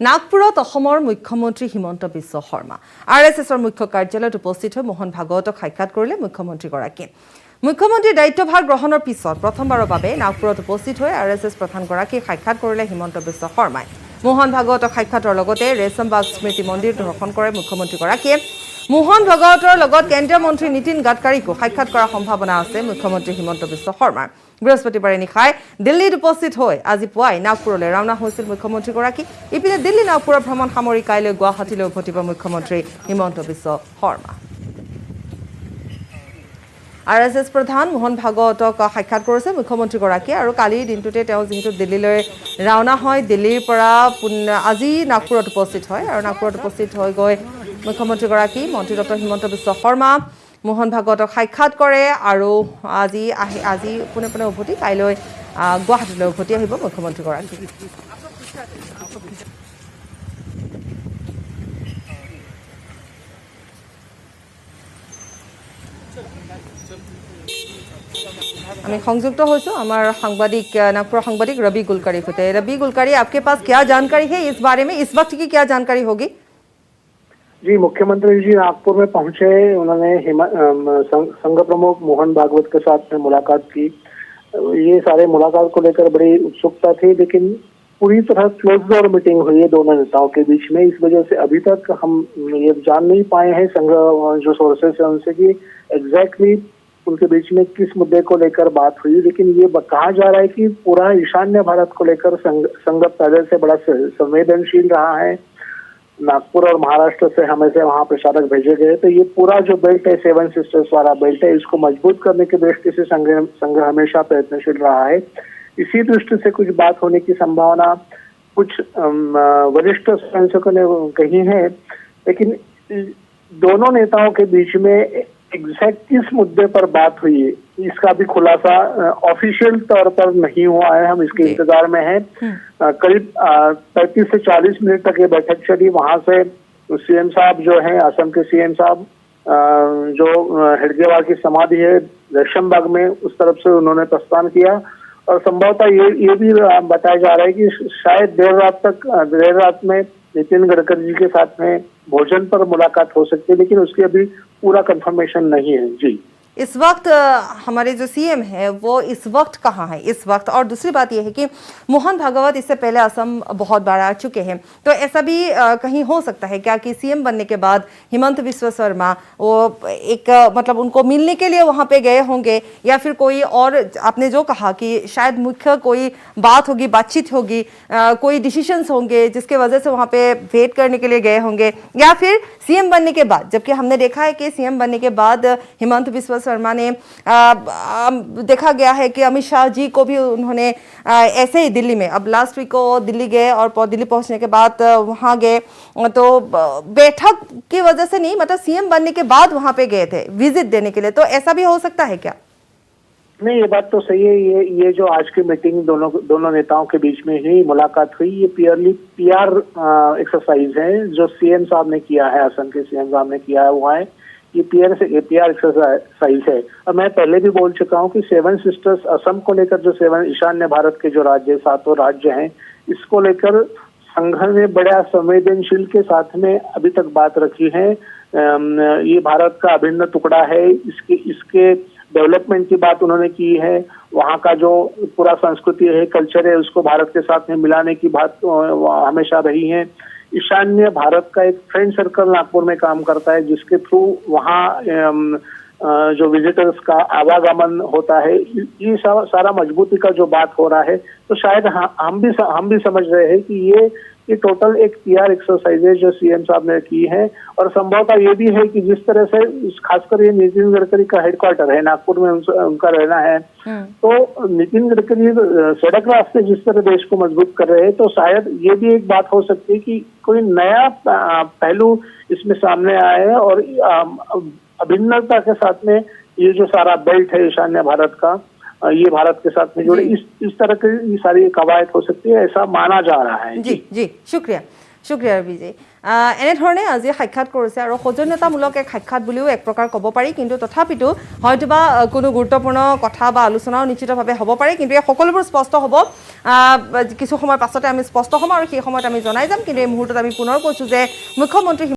নাগপুৰত অসমৰ মুখ্যমন্ত্ৰী হিমন্ত বিশ্ব শৰ্মা আৰএছএছৰ মুখ্য কাৰ্যালয়ত উপস্থিত হৈ মোহন ভাগৱতক সাক্ষাৎ কৰিলে মুখ্যমন্ত্ৰীগৰাকীয়ে। মুখ্যমন্ত্ৰীৰ দায়িত্বভাৰ গ্ৰহণৰ পিছত প্ৰথমবাৰৰ বাবে নাগপুৰত উপস্থিত হৈ আৰএছএছ প্ৰধানগৰাকীক সাক্ষাৎ কৰিলে হিমন্ত বিশ্ব শৰ্মাই। মোহন ভাগৱতক সাক্ষাতৰ লগতে ৰেশমবাগ স্মৃতি মন্দিৰ দৰ্শন কৰে মুখ্যমন্ত্ৰীগৰাকীয়ে। মোহন ভাগৱতৰ লগত কেন্দ্ৰীয় মন্ত্ৰী নীতিন গাডকাৰীকো সাক্ষাৎ কৰাৰ সম্ভাৱনা আছে মুখ্যমন্ত্ৰী হিমন্ত বিশ্ব শৰ্মাৰ। বৃহস্পতিবাৰে নিশাই দিল্লীত উপস্থিত হৈ আজি পুৱাই নাগপুৰলৈ ৰাওনা হৈছিল মুখ্যমন্ত্ৰীগৰাকী। ইপিনে দিল্লী নাগপুৰৰ ভ্ৰমণ সামৰি কাইলৈ গুৱাহাটীলৈ উভতিব মুখ্যমন্ত্ৰী হিমন্ত বিশ্ব শৰ্মা। আৰএছএছ প্ৰধান মোহন ভাগৱতক সাক্ষাৎ কৰিছে মুখ্যমন্ত্ৰীগৰাকীয়ে আৰু কালিৰ দিনটোতে তেওঁ যিহেতু দিল্লীলৈ ৰাওনা হয়, দিল্লীৰ পৰা আজি নাগপুৰত উপস্থিত হয় আৰু নাগপুৰত উপস্থিত হৈ গৈ মুখ্যমন্ত্ৰীগৰাকী মন্ত্ৰী ডক্টৰ হিমন্ত বিশ্ব শৰ্মা মোহন ভাগৱতক সাক্ষাৎ কৰে আৰু আজি পোনে পোনে উভতি কাইলৈ গুৱাহাটীলৈ উভতি আহিব মুখ্যমন্ত্ৰীগৰাকী। আমি সংযুक्त হৈছো আমাৰ সাংবাদিক नागपुर সাংবাদিক रवि गुलकारी होते। रवि गुलकारी, आपके पास क्या जानकारी है इस बारे में, इस वक्त की क्या जानकारी होगी? जी, मुख्यमंत्री जी नागपुर में पहुंचे, उन्होंने संघ प्रमुख मोहन भागवत के साथ में मुलाकात की। ये सारे मुलाकात को लेकर बड़ी उत्सुकता थी, लेकिन पूरी तरह क्लोज डोर मीटिंग हुई है दोनों नेताओं के बीच में। इस वजह से अभी तक हम ये जान नहीं पाए हैं संघ जो सोर्सेस है उनसे कि एग्जैक्टली उनके बीच में किस मुद्दे को लेकर बात हुई। लेकिन ये कहा जा रहा है कि पूरा ईशान्य भारत को लेकर संघ पहले से बड़ा संवेदनशील रहा है। नागपुर और महाराष्ट्र से हमेशा वहां प्रचारक भेजे गए, तो ये पूरा जो बेल्ट है, 7 सिस्टर्स वाला बेल्ट है, इसको मजबूत करने की दृष्टि से संघ हमेशा प्रयत्नशील रहा है। इसी दृष्टि से कुछ बात होने की संभावना कुछ वरिष्ठ सांसदों ने कही है, लेकिन दोनों नेताओं के बीच में एग्जैक्ट किस मुद्दे पर बात हुई है इसका भी खुलासा ऑफिशियल तौर पर नहीं हुआ है। हम इसके इंतजार में हैं। करीब 35 से 40 मिनट तक ये बैठक चली। वहां से सीएम साहब जो हैं, असम के सीएम साहब जो हेडगेवार की समाधि है रेशमबाग में, उस तरफ से उन्होंने प्रस्थान किया और संभवतः ये भी बताया जा रहा है कि शायद देर रात में नितिन गडकरी जी के साथ में भोजन पर मुलाकात हो सकती है, लेकिन उसकी अभी पूरा कंफर्मेशन नहीं है। जी, इस वक्त हमारे जो सीएम है वो इस वक्त कहाँ है इस वक्त? और दूसरी बात यह है कि मोहन भागवत इससे पहले असम बहुत बार आ चुके हैं, तो ऐसा भी कहीं हो सकता है क्या कि सीएम बनने के बाद हिमंत बिस्वा शर्मा वो एक मतलब उनको मिलने के लिए वहां पे गए होंगे, या फिर कोई और आपने जो कहा कि शायद मुख्य कोई बात होगी, बातचीत होगी, कोई डिसीजंस होंगे जिसके वजह से वहां पे वेट करने के लिए गए होंगे, या फिर सीएम बनने के बाद, जबकि हमने देखा है कि सीएम बनने के बाद हिमंत बिस्वा शर्मा ने देखा गया है कि अमित शाह जी को भी उन्होंने ऐसे ही दिल्ली में, अब लास्ट वीक को दिल्ली गए और दिल्ली पहुंचने के बाद वहां गए, तो बैठक की वजह से नहीं, मतलब सीएम बनने के बाद वहां पे गए थे विजिट देने के लिए, तो ऐसा भी हो सकता है क्या? नहीं, ये बात तो सही है। ये जो आज की मीटिंग दोनों नेताओं के बीच में ही मुलाकात हुई, ये प्योरली पीआर एक्सरसाइज है जो सीएम साहब ने किया है, असम के सीएम साहब ने किया हुआ है। ये पीआर एक्सरसाइज है। और मैं पहले भी बोल चुका हूँ कि 7 सिस्टर्स असम को लेकर जो 7 ईशान्य भारत के जो राज्य, 7 राज्य हैं, इसको लेकर संघ ने बड़ा संवेदनशील के साथ में अभी तक बात रखी है। ये भारत का अभिन्न टुकड़ा है, इसके डेवलपमेंट की बात उन्होंने की है। वहाँ का जो पूरा संस्कृति है, कल्चर है, उसको भारत के साथ में मिलाने की बात हमेशा रही है। ईशान्य भारत का एक फ्रेंड सर्कल नागपुर में काम करता है, जिसके थ्रू वहाँ जो विजिटर्स का आवागमन होता है, ये सारा मजबूती का जो बात हो रहा है, तो शायद हम भी समझ रहे हैं कि ये टोटल एक पीआर एक्सरसाइज है जो सीएम साहब ने की है। और संभवतः ये भी है कि जिस तरह से खासकर ये नितिन गडकरी का हेडक्वार्टर है नागपुर में, उनका रहना है, तो नितिन गडकरी सड़क रास्ते जिस तरह देश को मजबूत कर रहे हैं, तो शायद ये भी एक बात हो सकती है कि कोई नया पहलू इसमें सामने आए और अभिन्नता के साथ में ये जो सारा बेल्ट है ईशान्य भारत का, ये भारत के साथ में जुड़े, इस तरह की सारी कवायद हो सकती है, ऐसा माना जा रहा है। जी, शुक्रिया। শুক্ৰিয়া ৰবিজি এনেধৰণে আজি সাক্ষাৎ কৰিছে আৰু সৌজন্যতামূলক এক সাক্ষাৎ বুলিও এক প্ৰকাৰ ক'ব পাৰি কিন্তু তথাপিতো হয়তোবা কোনো গুৰুত্বপূৰ্ণ কথা বা আলোচনাও নিশ্চিতভাৱে হ'ব পাৰে কিন্তু এই সকলোবোৰ স্পষ্ট হ'ব কিছু সময় পাছতে আমি স্পষ্ট হ'ম আৰু সেই সময়ত আমি জনাই যাম কিন্তু এই মুহূৰ্তত আমি পুনৰ কৈছোঁ যে মুখ্যমন্ত্ৰী